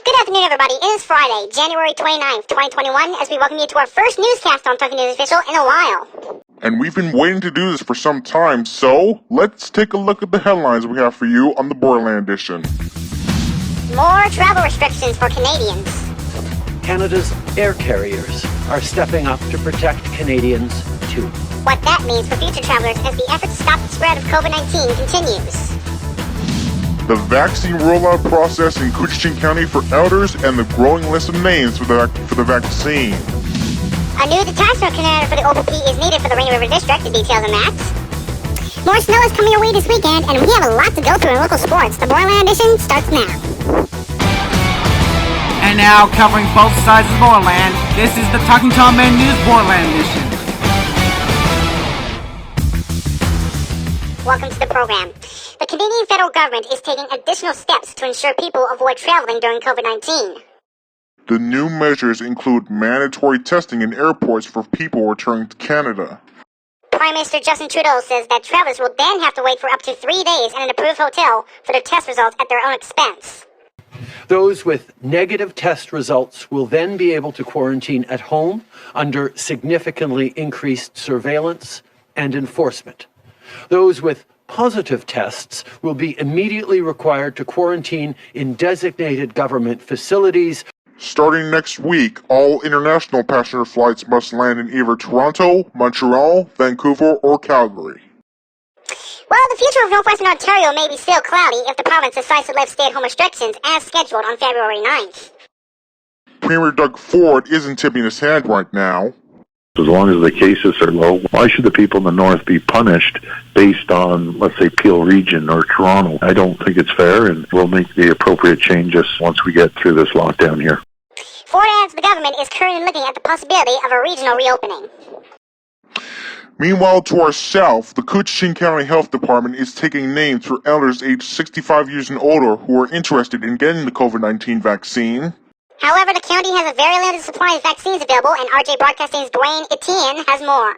Good afternoon, everybody. It is Friday, January 29th, 2021, as we welcome you to our first newscast on Talking News Official in a while. And we've been waiting to do this for some time, so let's take a look at the headlines we have for you on the Borderland Edition. More travel restrictions for Canadians. Canada's air carriers are stepping up to protect Canadians, too. What that means for future travelers as the effort to stop the spread of COVID-19 continues. The vaccine rollout process in Coochiching County for elders and the growing list of names for the vaccine. A new detachment commander for the OPP is needed for the Rainy River District. The details on that. More snow is coming your way this weekend, and we have a lot to go through in local sports. The Borderland Edition starts now. And now, covering both sides of the Borderland, this is the Talking Tom Man News Borderland Edition. Welcome to the program. The Canadian federal government is taking additional steps to ensure people avoid traveling during COVID-19. The new measures include mandatory testing in airports for people returning to Canada. Prime Minister Justin Trudeau says that travelers will then have to wait for up to 3 days in an approved hotel for their test results at their own expense. Those with negative test results will then be able to quarantine at home under significantly increased surveillance and enforcement. Those with positive tests will be immediately required to quarantine in designated government facilities. Starting next week, all international passenger flights must land in either Toronto, Montreal, Vancouver, or Calgary. Well, the future of northwestern Ontario may be still cloudy if the province decides to lift stay-at-home restrictions as scheduled on February 9th. Premier Doug Ford isn't tipping his hand right now. As long as the cases are low, why should the people in the north be punished based on, let's say, Peel Region or Toronto? I don't think it's fair, and we'll make the appropriate changes once we get through this lockdown here. Ford adds the government is currently looking at the possibility of a regional reopening. Meanwhile, to our south, the Coochiching County Health Department is taking names for elders aged 65 years and older who are interested in getting the COVID-19 vaccine. However, the county has a very limited supply of vaccines available, and RJ Broadcasting's Dwayne Etienne has more.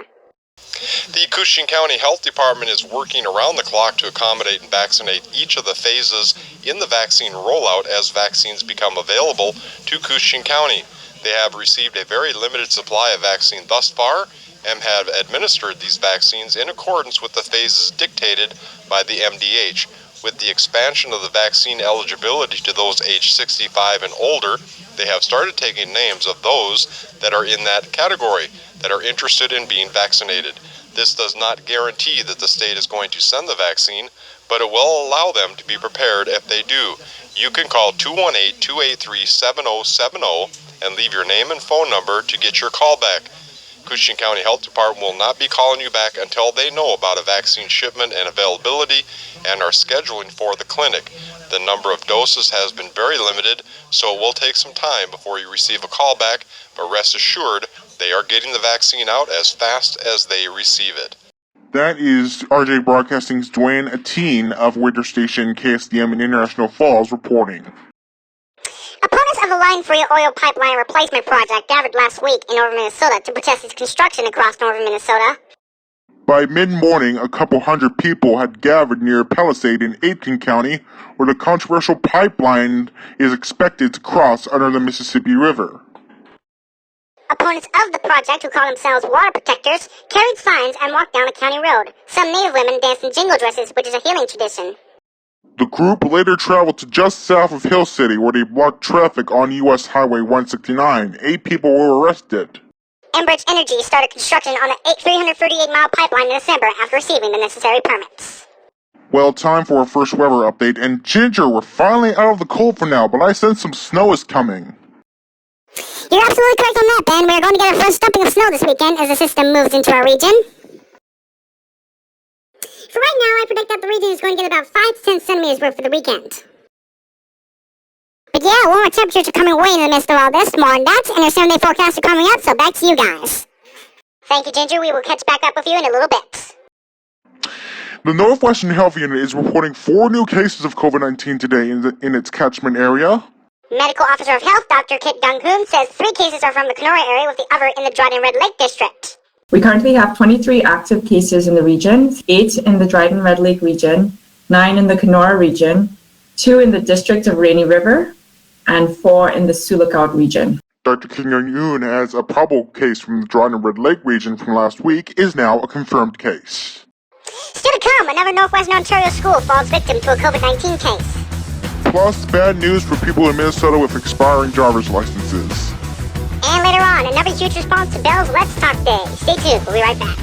The Coochiching County Health Department is working around the clock to accommodate and vaccinate each of the phases in the vaccine rollout as vaccines become available to Coochiching County. They have received a very limited supply of vaccine thus far and have administered these vaccines in accordance with the phases dictated by the MDH. With the expansion of the vaccine eligibility to those aged 65 and older, they have started taking names of those that are in that category that are interested in being vaccinated. This does not guarantee that the state is going to send the vaccine, but it will allow them to be prepared if they do. You can call 218-283-7070 and leave your name and phone number to get your call back. Coochiching County Health Department will not be calling you back until they know about a vaccine shipment and availability and are scheduling for the clinic. The number of doses has been very limited, so it will take some time before you receive a call back, but rest assured they are getting the vaccine out as fast as they receive it. That is RJ Broadcasting's Dwayne Etienne of Winter Station KSDM in International Falls reporting. Opponents of the Line-Free Oil Pipeline Replacement Project gathered last week in northern Minnesota to protest its construction across northern Minnesota. By mid-morning, a couple hundred people had gathered near Palisade in Aitkin County, where the controversial pipeline is expected to cross under the Mississippi River. Opponents of the project, who call themselves water protectors, carried signs and walked down a county road. Some Native women danced in jingle dresses, which is a healing tradition. The group later traveled to just south of Hill City, where they blocked traffic on U.S. Highway 169. 8 people were arrested. Enbridge Energy started construction on a 338-mile pipeline in December after receiving the necessary permits. Well, time for our first weather update. And Ginger, we're finally out of the cold for now, but I sense some snow is coming. You're absolutely correct on that, Ben. We're going to get our first dumping of snow this weekend as the system moves into our region. For right now, I predict that the region is going to get about 5 to 10 centimeters worth for the weekend. But yeah, warmer temperatures are coming away in the midst of all this. More on that, and our 7-day forecasts are coming up, so back to you guys. Thank you, Ginger. We will catch back up with you in a little bit. The Northwestern Health Unit is reporting 4 new cases of COVID-19 today in its catchment area. Medical Officer of Health, Dr. Kit Dung-Hoon, says 3 cases are from the Kenora area, with the other in the Dryden Red Lake District. We currently have 23 active cases in the region, 8 in the Dryden Red Lake region, 9 in the Kenora region, 2 in the District of Rainy River, and 4 in the Sioux Lookout region. Dr. Kim Young-yoon has a probable case from the Dryden Red Lake region from last week is now a confirmed case. Still to come, another Northwestern Ontario school falls victim to a COVID-19 case. Plus, bad news for people in Minnesota with expiring driver's licenses. And later on, another huge response to Bell's Let's Talk Day. Stay tuned, we'll be right back.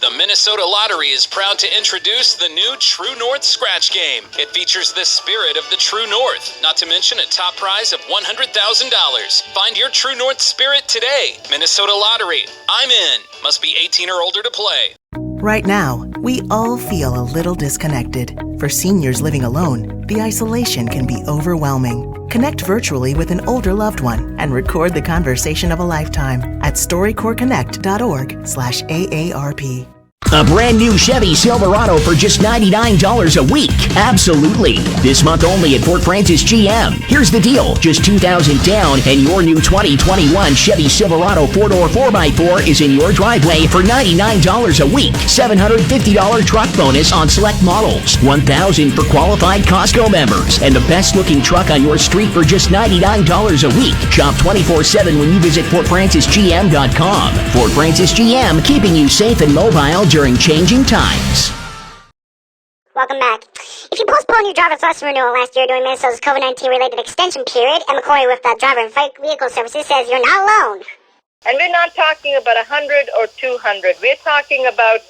The Minnesota Lottery is proud to introduce the new True North Scratch Game. It features the spirit of the True North, not to mention a top prize of $100,000. Find your True North spirit today. Minnesota Lottery. I'm in. Must be 18 or older to play. Right now, we all feel a little disconnected. For seniors living alone, the isolation can be overwhelming. Connect virtually with an older loved one and record the conversation of a lifetime at storycorreconnect.org/AARP. A brand new Chevy Silverado for just $99 a week. Absolutely. This month only at Fort Francis GM. Here's the deal. Just $2,000 down and your new 2021 Chevy Silverado 4-door 4x4 is in your driveway for $99 a week. $750 truck bonus on select models. $1,000 for qualified Costco members. And the best looking truck on your street for just $99 a week. Shop 24/7 when you visit FortFrancisGM.com. Fort Francis GM, keeping you safe and mobile during changing times. Welcome back. If you postponed your driver's license renewal last year during Minnesota's COVID-19 related extension period, Emma Corey with the Driver and Vehicle Services says you're not alone. And we're not talking about 100 or 200. We're talking about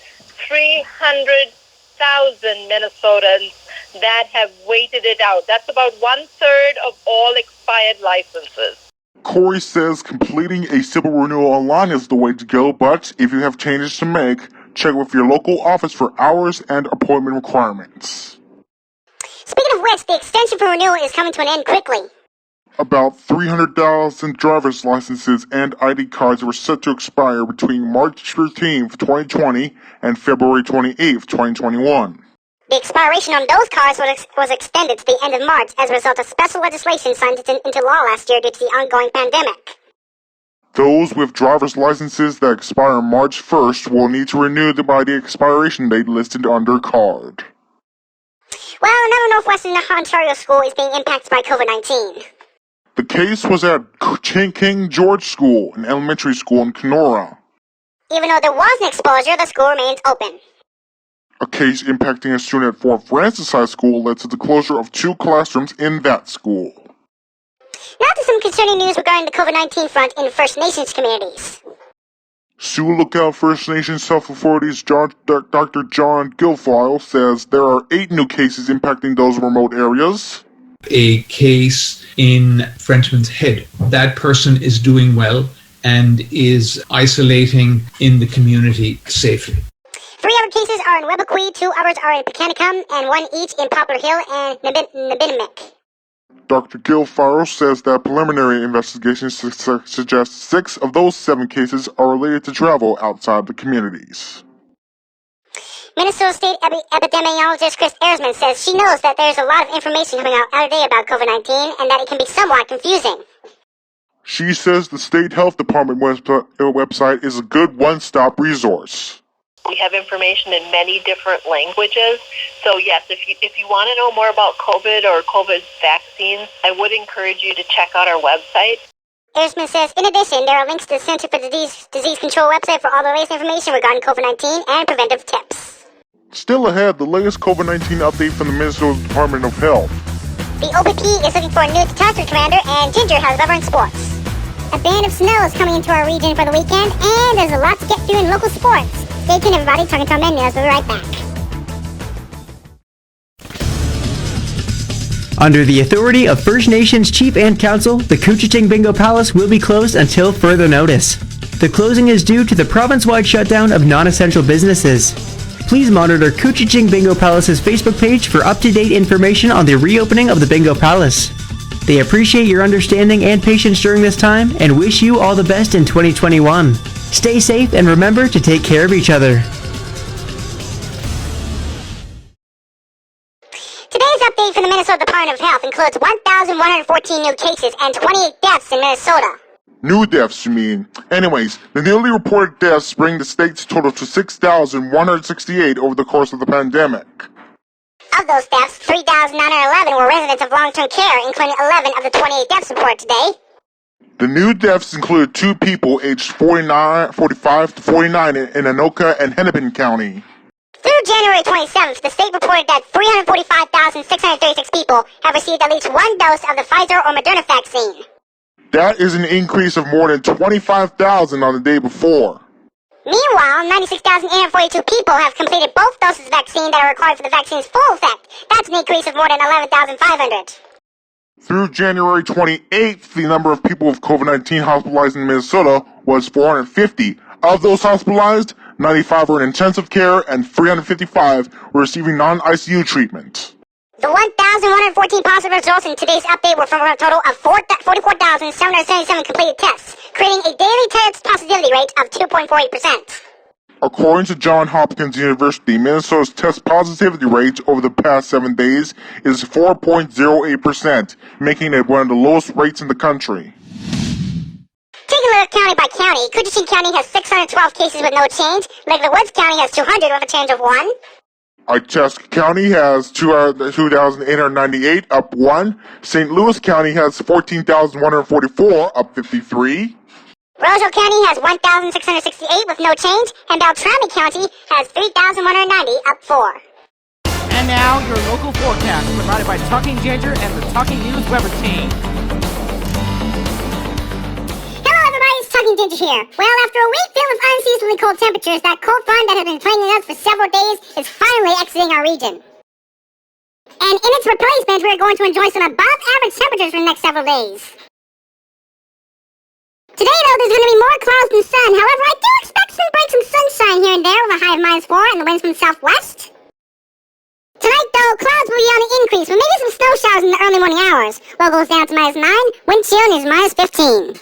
300,000 Minnesotans that have waited it out. That's about 1/3 of all expired licenses. Corey says completing a civil renewal online is the way to go, but if you have changes to make, check with your local office for hours and appointment requirements. Speaking of which, the extension for renewal is coming to an end quickly. About 300,000 driver's licenses and ID cards were set to expire between March 13th, 2020 and February 28th, 2021. The expiration on those cards was extended to the end of March as a result of special legislation signed into law last year due to the ongoing pandemic. Those with driver's licenses that expire March 1st will need to renew them by the expiration date listed on their card. Well, another Northwestern Ontario school is being impacted by COVID-19. The case was at King George School, an elementary school in Kenora. Even though there was an exposure, the school remains open. A case impacting a student at Fort Francis High School led to the closure of 2 classrooms in that school. Now to some concerning news regarding the COVID-19 front in First Nations communities. Sioux Lookout First Nations Health Authority's Dr. John Guilfoyle says there are 8 new cases impacting those remote areas. A case in Frenchman's Head. That person is doing well and is isolating in the community safely. 3 other cases are in Webequie, 2 others are in Pecanicum, and 1 each in Poplar Hill and Nabinimic. Dr. Guilfoyle says that preliminary investigations suggest 6 of those 7 cases are related to travel outside the communities. Minnesota State epidemiologist Chris Ersman says she knows that there's a lot of information coming out every day about COVID-19 and that it can be somewhat confusing. She says the State Health Department website is a good one-stop resource. We have information in many different languages. So yes, if you want to know more about COVID or COVID vaccines, I would encourage you to check out our website. Ersman says, in addition, there are links to the Center for Disease Control website for all the latest information regarding COVID-19 and preventive tips. Still ahead, the latest COVID-19 update from the Minnesota Department of Health. The OPP is looking for a new detachment commander, and Ginger has veteran sports. A band of snow is coming into our region for the weekend, and there's a lot to get through in local sports. Stay tuned, everybody. Talking to our men news. We'll be right back. Under the authority of First Nations Chief and Council, the Couchiching Bingo Palace will be closed until further notice. The closing is due to the province-wide shutdown of non-essential businesses. Please monitor Couchiching Bingo Palace's Facebook page for up-to-date information on the reopening of the Bingo Palace. They appreciate your understanding and patience during this time and wish you all the best in 2021. Stay safe and remember to take care of each other. Today's update from the Minnesota Department of Health includes 1,114 new cases and 28 deaths in Minnesota. New deaths, you mean? Anyways, the newly reported deaths bring the state's total to 6,168 over the course of the pandemic. Of those deaths, 3,911 were residents of long-term care, including 11 of the 28 deaths reported today. The new deaths included 2 people aged 45 to 49 in Anoka and Hennepin County. Through January 27th, the state reported that 345,636 people have received at least one dose of the Pfizer or Moderna vaccine. That is an increase of more than 25,000 on the day before. Meanwhile, 96,842 people have completed both doses of vaccine that are required for the vaccine's full effect. That's an increase of more than 11,500. Through January 28th, the number of people with COVID-19 hospitalized in Minnesota was 450. Of those hospitalized, 95 were in intensive care and 355 were receiving non-ICU treatment. The 1,114 positive results in today's update were from a total of 44,777 completed tests, creating a daily test positivity rate of 2.48%. According to Johns Hopkins University, Minnesota's test positivity rate over the past 7 days is 4.08%, making it one of the lowest rates in the country. Taking a look county by county, Coochin County has 612 cases with no change. Lake of the Woods County has 200 with a change of 1. Itasca County has 2,898, up 1. St. Louis County has 14,144, up 53. Roseville County has 1,668 with no change, and Beltrami County has 3,190, up 4. And now, your local forecast provided by Talking Ginger and the Talking News Weber team. Hello everybody, it's Talking Ginger here. Well, after a week filled with unseasonably cold temperatures, that cold front that has been plaguing us for several days is finally exiting our region. And in its replacement, we're going to enjoy some above average temperatures for the next several days. Today, though, there's going to be more clouds than sun. However, I do expect some breaks of sunshine here and there with a high of -4 and the winds from the southwest. Tonight, though, clouds will be on the increase with maybe some snow showers in the early morning hours. Low goes down to -9, wind chill is -15.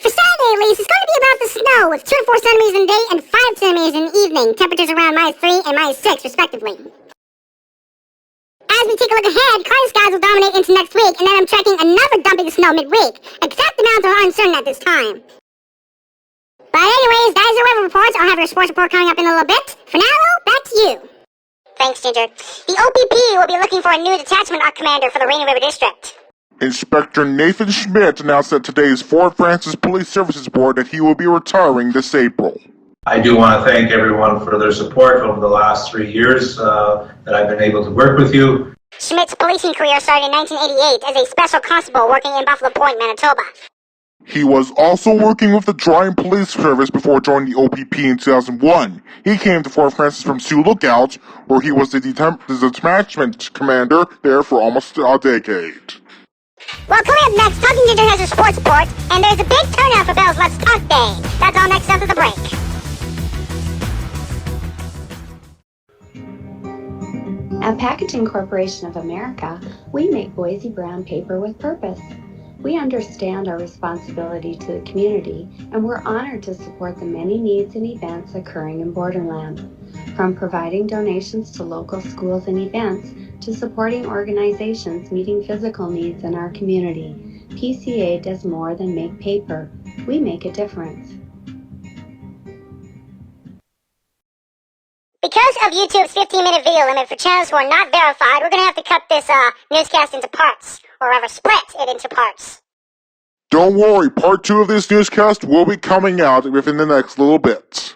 For Saturday, at least, it's going to be about the snow with 2 to 4 centimeters in the day and 5 centimeters in the evening. Temperatures around -3 and -6, respectively. As we take a look ahead, cloudy skies will dominate into next week, and then I'm tracking another dumping of snow midweek. Exact amounts are uncertain at this time. But anyways, that is your weather reports. I'll have your sports report coming up in a little bit. For now, though, back to you. Thanks, Ginger. The OPP will be looking for a new detachment commander for the Rainy River District. Inspector Nathan Schmidt announced at today's Fort Francis Police Services Board that he will be retiring this April. I do want to thank everyone for their support over the last 3 years that I've been able to work with you. Schmidt's policing career started in 1988 as a special constable working in Buffalo Point, Manitoba. He was also working with the Dryden Police Service before joining the OPP in 2001. He came to Fort Francis from Sioux Lookout, where he was the detachment commander there for almost a decade. Well, coming up next, Talking Ginger has a sports report, and there's a big turnout for Bell's Let's Talk Day. That's all next after the break. At Packaging Corporation of America, we make Boise brown paper with purpose. We understand our responsibility to the community, and we're honored to support the many needs and events occurring in Borderland. From providing donations to local schools and events, to supporting organizations meeting physical needs in our community, PCA does more than make paper. We make a difference. Because of YouTube's 15-minute video limit for channels who are not verified, we're going to have to cut this newscast into parts, or rather split it into parts. Don't worry, part 2 of this newscast will be coming out within the next little bit.